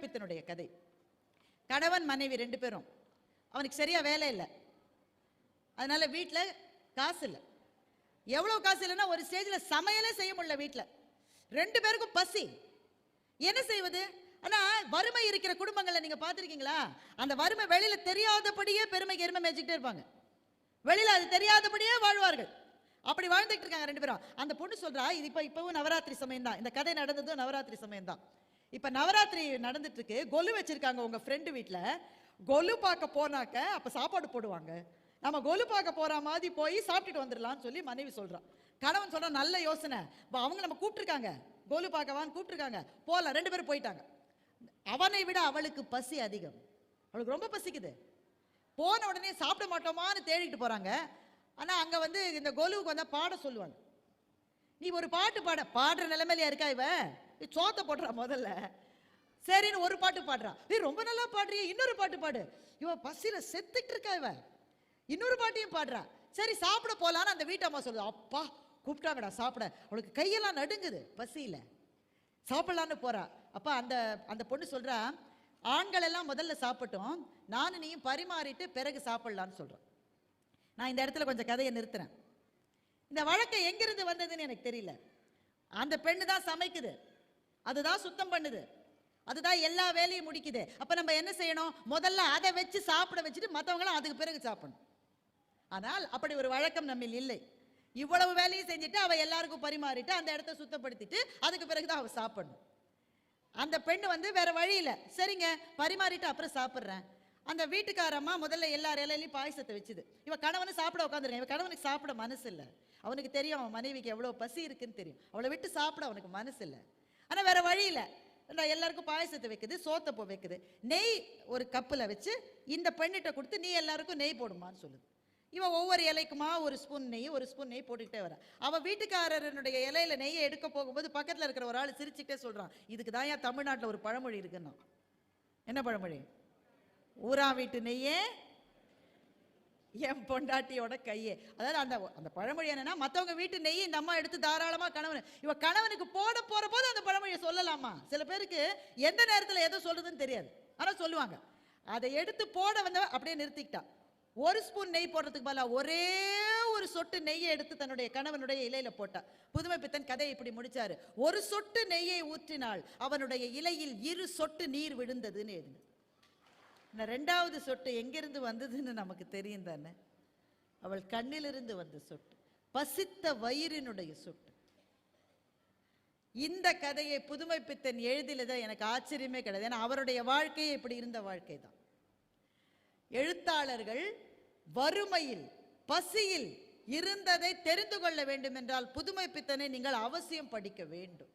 பித்தனுடைய கதை. கணவன் மனைவி 2 பேரும், அவனுக்கு சரியா வேலை இல்லை, அதனால வீட்டில் காசு இல்லை. எவ்வளோ காசு இல்லைன்னா ஒரு ஸ்டேஜில் சமையலே செய்ய முடியல. வீட்டில் 2 பேருக்கும் பசி, என்ன செய்வது? ஆனால் வறுமை இருக்கிற குடும்பங்களை நீங்கள் பார்த்துருக்கீங்களா? அந்த வறுமை வெளியில் தெரியாதபடியே பெருமைக்கு எருமை மேய்ச்சிக்கிட்டே இருப்பாங்க, வெளியில் அது தெரியாதபடியே வாழ்வார்கள். அப்படி வாழ்ந்துட்டு இருக்காங்க 2 பேரும். அந்த பொண்ணு சொல்றா, இது இப்பவும் நவராத்திரி சமயம் தான், இந்த கதை நடந்ததும் நவராத்திரி சமயம் தான். இப்போ நவராத்திரி நடந்துட்டு இருக்கு, கொலு வச்சிருக்காங்க உங்க ஃப்ரெண்டு வீட்டில். கொலு பார்க்க போனாக்க அப்போ சாப்பாடு போடுவாங்க, நம்ம கொலு பார்க்க போற மாதிரி போய் சாப்பிட்டுட்டு வந்துடலாம்னு சொல்லி மனைவி சொல்றான். கணவன் சொல்ற, நல்ல யோசனை, அவங்க நம்ம கூப்பிட்டுருக்காங்க, கொலு பார்க்கவான்னு கூப்பிட்டுருக்காங்க, போகலாம். 2 பேரும் போயிட்டாங்க. அவனை விட அவளுக்கு பசி அதிகம், அவளுக்கு ரொம்ப பசிக்குது. போன உடனே சாப்பிட மாட்டோமான்னு தேடிட்டு போறாங்க. ஆனால் அங்கே வந்து இந்த கொலுவுக்கு வந்தால் பாட சொல்லுவாங்க. நீ ஒரு பாட்டு பாடுற நிலைமையில இருக்கா இவ? சோத்த போடுறா முதல்ல. சரின்னு ஒரு பாட்டு பாடுறா, ரொம்ப நல்லா பாடுறிய, இன்னொரு பாட்டு பாடு. இவ பசியில் செத்துட்டு இருக்கா இவ, இன்னொரு பாட்டையும் பாடுறா. சரி சாப்பிட போலான்னு அந்த வீட்டம்மா சொல்லுது. அப்பா கூப்பிட்டாங்கடா சாப்பிட, அவளுக்கு கையெல்லாம் நடுங்குது பசியில். சாப்பிடலான்னு போறா. அப்பா அந்த பொண்ணு சொல்றா, ஆண்கள் எல்லாம் முதல்ல சாப்பிட்டோம், நானும் நீயும் பரிமாறிட்டு பிறகு சாப்பிடலான்னு சொல்றோம். நான் இந்த இடத்துல கொஞ்சம் கதையை நிறுத்துறேன். இந்த வழக்கை எங்கிருந்து வந்ததுன்னு எனக்கு தெரியல. அந்த பெண்ணு தான் சமைக்குது, அதுதான் சுத்தம் பண்ணுது, அதுதான் எல்லா வேலையும் முடிக்குது. அப்ப நம்ம என்ன செய்யணும்? முதல்ல அதை வச்சு சாப்பிட வச்சுட்டு மற்றவங்களும் அதுக்கு பிறகு சாப்பிடணும். ஆனால் அப்படி ஒரு வழக்கம் நம்ம இல்லை. இவ்வளவு வேலையும் செஞ்சுட்டு அவ எல்லாருக்கும் பரிமாறிட்டு அந்த இடத்த சுத்தப்படுத்திட்டு அதுக்கு பிறகுதான் அவ சாப்பிடணும். அந்த பெண்ணு வந்து வேற வழி இல்லை, சரிங்க பரிமாறிட்டு அப்புறம் சாப்பிட்றேன். அந்த வீட்டுக்காரம்மா முதல்ல எல்லார் இலையிலையும் பாயசத்தை வச்சுது. இவ கணவனு சாப்பிட உட்காந்துருக்கேன். இவ கணவனுக்கு சாப்பிட மனசு இல்லை. அவனுக்கு தெரியும் அவன் மனைவிக்கு எவ்வளோ பசி இருக்குன்னு தெரியும், அவளை விட்டு சாப்பிட அவனுக்கு மனசு இல்லை. ஆனால் வேற வழி இல்லை, எல்லாருக்கும் பாயசத்தை வைக்குது, சோத்தப்போ வைக்குது. நெய் ஒரு கப்பில் வச்சு இந்த பெண்ணிட்ட கொடுத்து நீ எல்லாருக்கும் நெய் போடுமான்னு சொல்லுது. இவன் ஒவ்வொரு இலைக்குமா ஒரு ஸ்பூன் நெய் போட்டுக்கிட்டே வர. அவன் வீட்டுக்காரனுடைய இலையில நெய்யை எடுக்க போகும்போது பக்கத்தில் இருக்கிற ஒரு ஆள் சிரிச்சுக்கிட்டே சொல்றான், இதுக்கு தான் ஏன் தமிழ்நாட்டில் ஒரு பழமொழி இருக்குன்னா. என்ன பழமொழி? ஊரா வீட்டு நெய்யே என் பொண்டாட்டியோட கையே. அதாவது அந்த பழமொழி என்னன்னா, மற்றவங்க வீட்டு நெய் இந்த அம்மா எடுத்து தாராளமாக கணவனுக்கு போட போற போது அந்த பழமொழியை சொல்லலாமா? சில பேருக்கு எந்த நேரத்தில் எதை சொல்றதுன்னு தெரியாது, ஆனால் சொல்லுவாங்க. அதை எடுத்து போட வந்த அப்படியே நிறுத்திக்கிட்டா. ஒரு ஸ்பூன் நெய் போடுறதுக்கு பதிலாக ஒரே ஒரு சொட்டு நெய்யை எடுத்து தன்னுடைய கணவனுடைய இலையில போட்டா. புதுமை பித்தன் கதையை இப்படி முடிச்சாரு. ஒரு சொட்டு நெய்யை ஊற்றினால் அவனுடைய இலையில் 2 சொட்டு நீர் விழுந்ததுன்னு எழுது. 2வது சொட்டு எங்கிருந்து வந்ததுன்னு நமக்கு தெரியும் தானே? அவள் கண்ணிலிருந்து வந்த சொட்டு, பசித்த வயிறினுடைய சொட்டு. இந்த கதையை புதுமை பித்தன் எழுதியதான் எனக்கு ஆச்சரியமே கிடையாது. ஏன்னா அவருடைய வாழ்க்கையே இப்படி இருந்த வாழ்க்கை தான். எழுத்தாளர்கள் வறுமையில் பசியில் இருந்ததை தெரிந்து கொள்ள வேண்டும் என்றால் புதுமை பித்தனை நீங்கள் அவசியம் படிக்க வேண்டும்.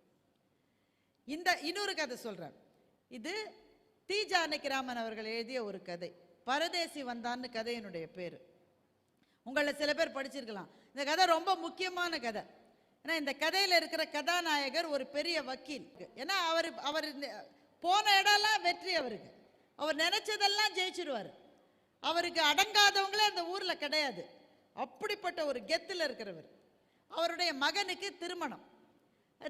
இந்த இன்னொரு கதை சொல்றேன். இது தி. ஜானகிராமன் அவர்கள் எழுதிய ஒரு கதை, பரதேசி வந்தான்னு கதையினுடைய பேரு. உங்களை சில பேர் படிச்சிருக்கலாம். இந்த கதை ரொம்ப முக்கியமான கதை. ஏன்னா இந்த கதையில இருக்கிற கதாநாயகர் ஒரு பெரிய வக்கீல். ஏன்னா அவர் போன இடம்லாம் வெற்றி, அவருக்கு அவர் நினைச்சதெல்லாம் ஜெயிச்சிருவார். அவருக்கு அடங்காதவங்களே அந்த ஊர்ல கிடையாது, அப்படிப்பட்ட ஒரு கெத்தில் இருக்கிறவர். அவருடைய மகனுக்கு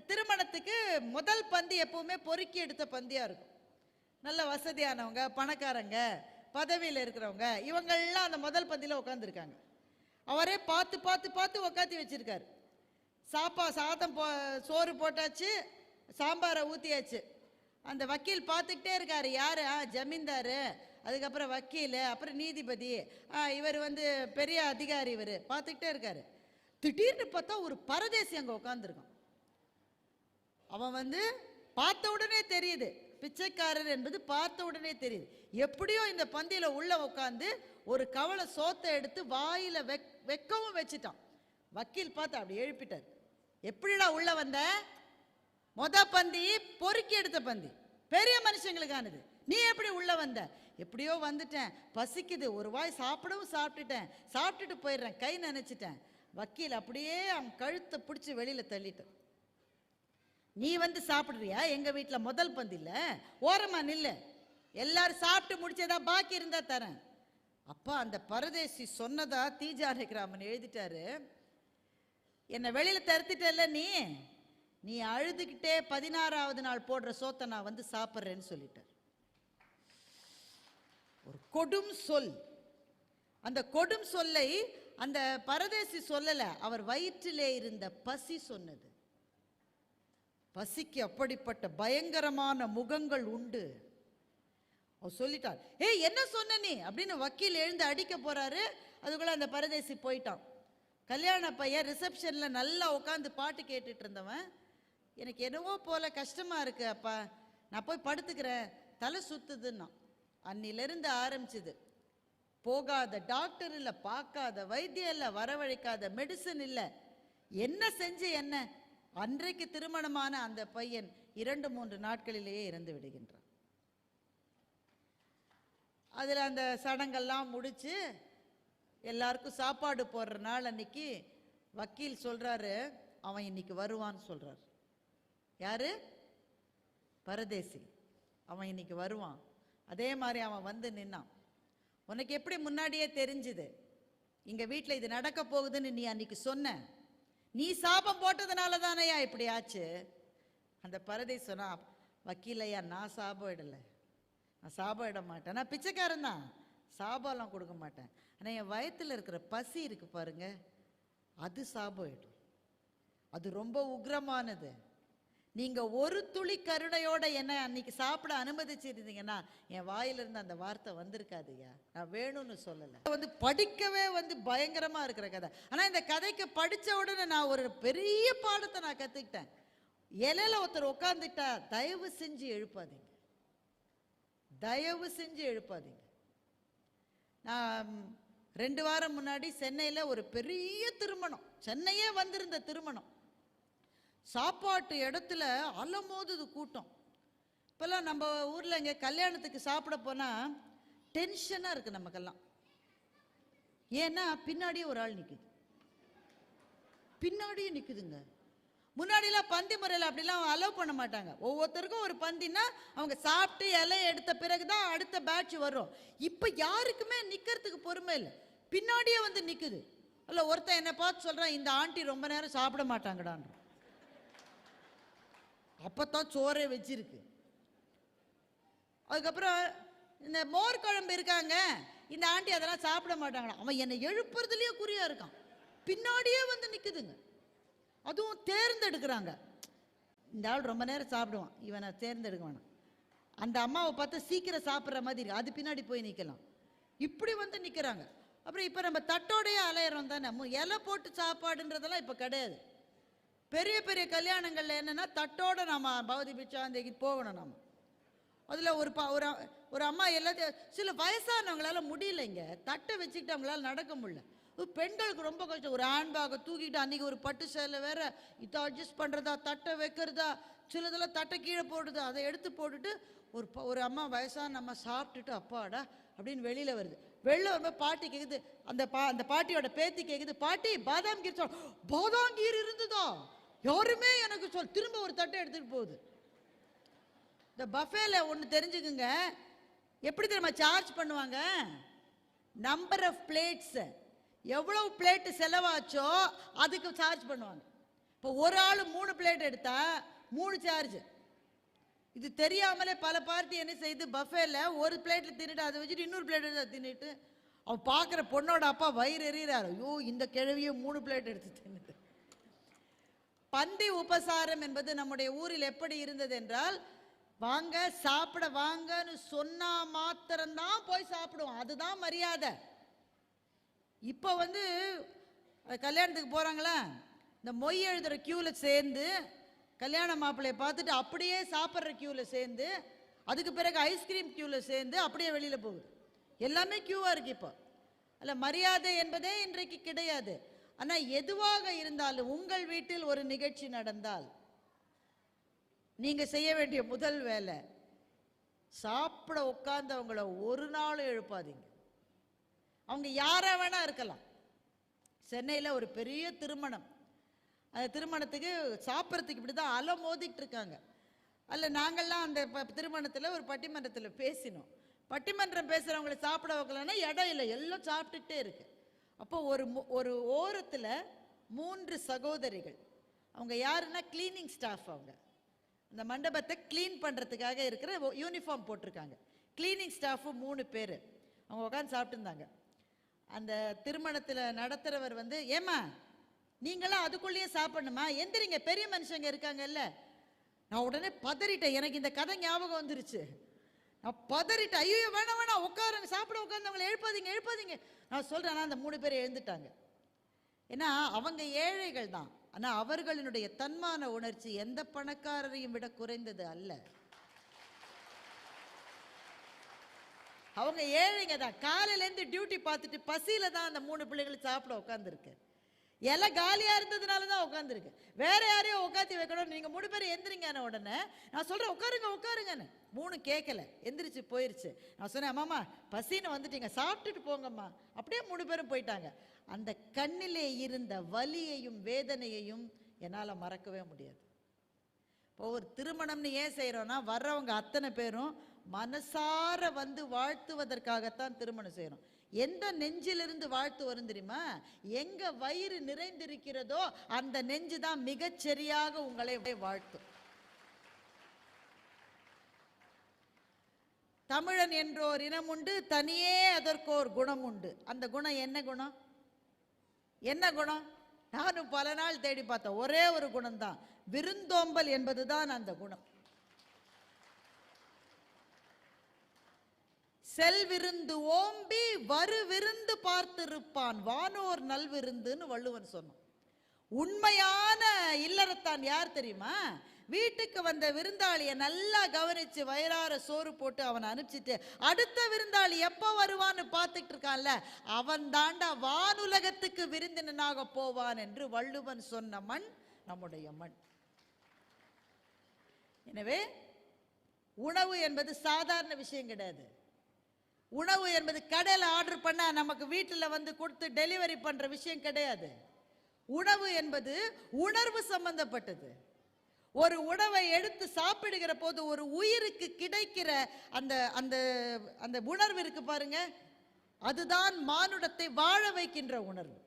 திருமணத்துக்கு முதல் பந்தி எப்பவுமே பொறுக்கி எடுத்த பந்தியா இருக்கும். நல்ல வசதியானவங்க, பணக்காரங்க, பதவியில் இருக்கிறவங்க, இவங்கெல்லாம் அந்த முதல் பந்தியில் உட்காந்துருக்காங்க. அவரே பார்த்து பார்த்து பார்த்து உட்காந்து வச்சிருக்காரு. சாதம் சோறு போட்டாச்சு, சாம்பாரை ஊற்றியாச்சு. அந்த வக்கீல் பார்த்துக்கிட்டே இருக்காரு. யாரு? ஜமீன்தாரு, அதுக்கப்புறம் வக்கீல், அப்புறம் நீதிபதி, இவர் வந்து பெரிய அதிகாரி. இவர் பார்த்துக்கிட்டே இருக்காரு. திடீர்னு பார்த்தா ஒரு பரதேசி அங்கே உட்காந்துருக்கான். அவன் வந்து பார்த்த உடனே தெரியுது, பிச்சைக்காரர் என்பது பார்த்த உடனே தெரியுது. எப்படியோ இந்த பந்தியில் உள்ள உட்காந்து ஒரு கவலை சோத்தை எடுத்து வாயில வைக்கவும் வச்சுட்டான். வக்கீல் பார்த்து அப்படி எழுப்பிட்டார். எப்படிடா உள்ள வந்த? பந்தி பொறுக்கி எடுத்த பந்தி, பெரிய மனுஷங்களுக்கானது, நீ எப்படி உள்ள வந்த? எப்படியோ வந்துட்டேன், பசிக்குது, ஒரு வாய் சாப்பிட்டுட்டேன், சாப்பிட்டுட்டு போயிடுறேன், கை நினைச்சிட்டேன். வக்கீல் அப்படியே அவன் கழுத்தை பிடிச்சி வெளியில தள்ளிட்டு, நீ வந்து சாப்பிடுறியா எங்க வீட்டில் முதல் பந்தியில்? ஓரமா நில்லு, எல்லாரும் சாப்பிட்டு முடிச்சதா, பாக்கி இருந்தா தரேன். அப்பா அந்த பரதேசி சொன்னதா தி. ஜானகிராமன் எழுதிட்டாரு. என்னை வெளியில தருத்திட்டல, நீ அழுதுகிட்டே 16வது நாள் போடுற சோத்தை நான் வந்து சாப்பிட்றேன்னு சொல்லிட்டார். கொடும் சொல். அந்த கொடும் சொல்லை அந்த பரதேசி சொல்லல, அவர் வயிற்றிலே இருந்த பசி சொன்னது. பசிக்கு அப்படிப்பட்ட பயங்கரமான முகங்கள் உண்டு. அவர் சொல்லிட்டார், ஏய் என்ன சொன்ன நீ அப்படின்னு வக்கீல் எழுந்து அடிக்க போறாரு. அதுக்குள்ள அந்த பரதேசி போயிட்டான். கல்யாண பையன் ரிசப்ஷன்ல நல்லா உட்காந்து பாட்டு கேட்டுட்டு இருந்தவன், எனக்கு என்னவோ போல கஷ்டமா இருக்கு அப்பா, நான் போய் படுத்துக்கிறேன், தலை சுத்துதுன்னா. அன்னிலிருந்து ஆரம்பிச்சுது. போகாத டாக்டர் இல்லை, பார்க்காத வைத்தியம் இல்லை, வரவழைக்காத மெடிசன் இல்லை, என்ன செஞ்சு என்ன. அன்றைக்கு திருமணமான அந்த பையன் 2-3 நாட்களிலேயே இறந்து விடுகின்றான். அதில் அந்த சடங்கெல்லாம் முடிச்சு எல்லாருக்கும் சாப்பாடு போடுற நாள் அன்னைக்கு வக்கீல் சொல்றாரு, அவன் இன்னைக்கு வருவான்னு சொல்றாரு. யாரு? பரதேசி. அவன் இன்னைக்கு வருவான். அதே மாதிரி அவன் வந்து நின்னான். உனக்கு எப்படி முன்னாடியே தெரிஞ்சுது இங்க வீட்டில் இது நடக்க போகுதுன்னு நீ அன்னைக்கு சொன்ன? நீ சாபம் போட்டதுனால தானையா இப்படி ஆச்சு. அந்த பரதேசி சொன்னா, வக்கீலையா நான் சாபம் இடலை, நான் சாபம் இட மாட்டேன், நான் பிச்சைக்காரன் தான், சாபம்லாம் கொடுக்க மாட்டேன். ஆனால் என் வயத்தில் இருக்கிற பசி இருக்கு பாருங்க, அது சாபம் இடும். அது ரொம்ப உக்ரமானது. நீங்க ஒரு துளி கருணையோட என்ன அன்னைக்கு சாப்பிட அனுமதிச்சிருந்தீங்கன்னா என் வாயிலிருந்து அந்த வார்த்தை வந்திருக்காதுயா. நான் வேணும்னு சொல்லலை. வந்து படிக்கவே வந்து பயங்கரமா இருக்கிற கதை. ஆனா இந்த கதைக்கு படிச்ச உடனே நான் ஒரு பெரிய பாடத்தை நான் கத்துக்கிட்டேன். இலையில ஒருத்தர் உட்காந்துட்டா தயவு செஞ்சு எழுப்பாதீங்க, தயவு செஞ்சு எழுப்பாதீங்க. நான் 2 வாரம் முன்னாடி சென்னையில் ஒரு பெரிய திருமணம், சென்னையே வந்திருந்த திருமணம், சாப்பாட்டு இடத்துல அலமோதுது கூட்டம். இப்போல்லாம் நம்ம ஊரில் இங்கே கல்யாணத்துக்கு சாப்பிட போனால் டென்ஷனாக இருக்குது நமக்கெல்லாம். ஏன்னா பின்னாடியே ஒரு ஆள் நிற்குது, பின்னாடியே நிற்குதுங்க. முன்னாடிலாம் பந்தி முறையில் அப்படிலாம் அலோவ் பண்ண மாட்டாங்க. ஒவ்வொருத்தருக்கும் ஒரு பந்தினா அவங்க சாப்பிட்டு இலையை எடுத்த பிறகு தான் அடுத்த பேட்ச் வரும். இப்போ யாருக்குமே நிற்கிறதுக்கு பொறுமை இல்லை, பின்னாடியே வந்து நிற்குது. அல்ல ஒருத்தன் என்னை பார்த்து சொல்கிறான், இந்த ஆண்டி ரொம்ப நேரம் சாப்பிட மாட்டாங்கடான். அப்போத்தான் சோறே வச்சிருக்கு. அதுக்கப்புறம் இந்த மோர் குழம்பு இருக்காங்க, இந்த ஆண்டி அதெல்லாம் சாப்பிட மாட்டாங்கடா. அவன் என்னை எழுப்புறதுலேயே குறியா இருக்கான், பின்னாடியே வந்து நிற்குதுங்க. அதுவும் தேர்ந்தெடுக்கிறாங்க. இந்த ஆள் ரொம்ப நேரம் சாப்பிடுவான், இவனை தேர்ந்தெடுக்க வேணாம். அந்த அம்மாவை பார்த்து சீக்கிரம் சாப்பிட்ற மாதிரி அது பின்னாடி போய் நிற்கலாம். இப்படி வந்து நிற்கிறாங்க. அப்புறம் இப்போ நம்ம தட்டோடையே அலையிறோம் தானே. இலை போட்டு சாப்பாடுன்றதெல்லாம் இப்போ கிடையாது. பெரிய பெரிய கல்யாணங்களில் என்னென்னா தட்டோடு நம்ம பௌதி பிச்சாந்தைக்கு போகணும். நம்ம அதில் ஒரு அம்மா எல்லாத்தையும், சில வயசானவங்களால முடியலைங்க, தட்டை வச்சுக்கிட்டு அவங்களால நடக்க முடியல. பெண்களுக்கு ரொம்ப கஷ்டம். ஒரு ஹேண்ட்பேக்கை தூக்கிட்டு அன்றைக்கி ஒரு பட்டு சேலை வேற, இதை அட்ஜஸ்ட் பண்ணுறதா, தட்டை வைக்கிறதா, சிலதெல்லாம் தட்டை கீழே போடுது, அதை எடுத்து போட்டுட்டு ஒரு அம்மா வயசான நம்ம சாப்பிட்டுட்டு அப்பாடா அப்படின்னு வெளியில் வருது. வெளில வரும்போது பாட்டி கேட்குது, அந்த பாட்டியோட பேத்தி கேட்குது, பாட்டி பாதாம் கீர் சொல். பாதாம் கீர் இருந்துதா? யாருமே எனக்கு சொல். திரும்ப ஒரு தட்டை எடுத்துகிட்டு போகுது. இந்த பஃபேல ஒன்று தெரிஞ்சுக்குங்க, எப்படி தெரியுமா சார்ஜ் பண்ணுவாங்க? நம்பர் ஆஃப் பிளேட்ஸ், எவ்வளவு பிளேட்டு செலவாச்சோ அதுக்கு சார்ஜ் பண்ணுவாங்க. இப்போ ஒரு ஆள் 3 பிளேட் எடுத்தா 3 சார்ஜ். இது தெரியாமலே பல பார்ட்டி என்ன செய்து, பஃபேல ஒரு பிளேட்டில் தின்னுட்டு அதை வச்சுட்டு இன்னொரு பிளேட் எடுத்து தின்னுட்டு அவன் பார்க்குற பொண்ணோட அப்பா வயிறு எறிகிறாரு, ஐயோ இந்த கிழவியை 3 பிளேட் எடுத்து தின்னுட்டு. பந்தி உபசாரம் என்பது நம்முடைய ஊரில் எப்படி இருந்தது என்றால், வாங்க சாப்பிட வாங்கன்னு சொன்னா மாத்திரம்தான் போய் சாப்பிடுவோம், அதுதான் மரியாதை. இப்போ வந்து கல்யாணத்துக்கு போகிறாங்களா, இந்த மொய் எழுதுகிற க்யூவில் சேர்ந்து கல்யாண மாப்பிள்ளையை பார்த்துட்டு அப்படியே சாப்பிட்ற க்யூவில் சேர்ந்து, அதுக்கு பிறகு ஐஸ்கிரீம் க்யூவில் சேர்ந்து அப்படியே வெளியில் போகுது. எல்லாமே க்யூவாக இருக்குது இப்போ. அல்ல மரியாதை என்பதே இன்றைக்கு கிடையாது. ஆனால் எதுவாக இருந்தாலும் உங்கள் வீட்டில் ஒரு நிகழ்ச்சி நடந்தால் நீங்கள் செய்ய வேண்டிய முதல் வேலை, சாப்பிட உட்கார்ந்தவங்கள ஒரு நாளும் எழுப்பாதீங்க. அவங்க யாரா வேணா இருக்கலாம். சென்னையில் ஒரு பெரிய திருமணம், அந்த திருமணத்துக்கு சாப்பிட்றதுக்கு இப்படி தான் அலை மோதிட்டு இருக்காங்க. அல்ல நாங்கள்லாம் அந்த திருமணத்தில் ஒரு பட்டிமன்றத்தில் பேசினோம். பட்டிமன்றம் பேசுகிறவங்களை சாப்பிட வைக்கலன்னா இடம் இல்லை, எல்லாம் சாப்பிட்டுட்டே இருக்கு. அப்போ ஒரு ஓரத்தில் 3 சகோதரிகள், அவங்க யாருன்னா கிளீனிங் ஸ்டாஃப். அவங்க அந்த மண்டபத்தை கிளீன் பண்ணுறதுக்காக இருக்கிற யூனிஃபார்ம் போட்டிருக்காங்க. கிளீனிங் ஸ்டாஃபு 3 பேர். அவங்க உட்காந்து சாப்பிட்டு இருந்தாங்க. அந்த திருமணத்தில் நடத்துகிறவர் வந்து, ஏம்மா நீங்களாம் அதுக்குள்ளேயே சாப்பிடணுமா, எந்திரிங்க பெரிய மனுஷங்க இருக்காங்கல்ல. நான் உடனே பதறிட்டேன், எனக்கு இந்த கதை ஞாபகம் வந்துருச்சு. நான் பதறிட்டேன், ஐயோ வேணாம் வேணாம் உட்காருங்க, சாப்பிட உட்கார்ந்தவங்களை எழுப்பாதீங்க எழுப்பாதீங்க. நான் சொல்கிறேன், ஆனால் அந்த 3 பேர் எழுந்துட்டாங்க. ஏன்னா அவங்க ஏழைகள் தான், ஆனால் அவர்களினுடைய தன்மான உணர்ச்சி எந்த பணக்காரரையும் விட குறைந்தது அல்ல. அவங்க ஏழைங்க தான். காலையிலேருந்து டியூட்டி பார்த்துட்டு பசியில தான் அந்த 3 பிள்ளைகள் சாப்பிட உட்காந்துருக்கு. எல்லாம் காலியா இருந்ததுனால தான் உட்காந்துருக்கு. வேற யாரையோ உட்காந்து வைக்கணும். நீங்க 3 பேர் எந்திரிங்க. உடனே நான் சொல்றேன் உட்காருங்க உட்காருங்கன்னு. 3 கேட்கல, எந்திரிச்சு போயிருச்சு. நான் சொன்னேன், அம்மாமா பசின்னு வந்துட்டீங்க, சாப்பிட்டுட்டு போங்கம்மா. அப்படியே 3 பேரும் போயிட்டாங்க. அந்த கண்ணிலே இருந்த வலியையும் வேதனையையும் என்னால் மறக்கவே முடியாது. இப்போ ஒரு திருமணம்னு ஏன் செய்கிறோன்னா, வர்றவங்க அத்தனை பேரும் மனசார வந்து வாழ்த்துவதற்காகத்தான் திருமணம் செய்கிறோம். எந்த நெஞ்சிலிருந்து வாழ்த்து வரும் தெரியுமா? எங்க வயிறு நிறைந்திருக்கிறதோ அந்த நெஞ்சு தான் மிகச்சரியாக உங்களை வாழ்த்தும். தமிழன் என்றோர் இனம் உண்டு, தனியே அதற்கோர் குணம் உண்டு. அந்த குணம் என்ன குணம்? என்ன குணம்? நானும் பல நாள் தேடி பார்த்தேன். ஒரே ஒரு குணம் தான், விருந்தோம்பல் என்பதுதான் அந்த குணம். செல்விருந்து ஓம்பி வரு விருந்து பார்த்திருப்பான் வானோர் நல்விருந்துன்னு வள்ளுவன் சொன்னான். உண்மையான இல்லறத்தான் யார் தெரியுமா? வீட்டுக்கு வந்த விருந்தாளியை நல்லா கவனிச்சு வயிறார சோறு போட்டு அவனை அனுப்பிச்சிட்டு அடுத்த விருந்தாளி எப்போ வருவான்னு பார்த்துட்டு இருக்கான்ல, அவன் தாண்டா வானுலகத்துக்கு விருந்தினனாக போவான் என்று வள்ளுவன் சொன்ன மண் நம்முடைய மண். எனவே உணவு என்பது சாதாரண விஷயம் கிடையாது. உணவு என்பது கடையில் ஆர்டர் பண்ண நமக்கு வீட்டில் வந்து கொடுத்து டெலிவரி பண்ற விஷயம் கிடையாது. உணவு என்பது உணர்வு சம்பந்தப்பட்டது. ஒரு உணவை எடுத்து சாப்பிடுகிற போது ஒரு உயிருக்கு கிடைக்கிற அந்த அந்த அந்த உணர்வு இருக்கு பாருங்க, அதுதான் மானுடத்தை வாழ வைக்கின்ற உணர்வு.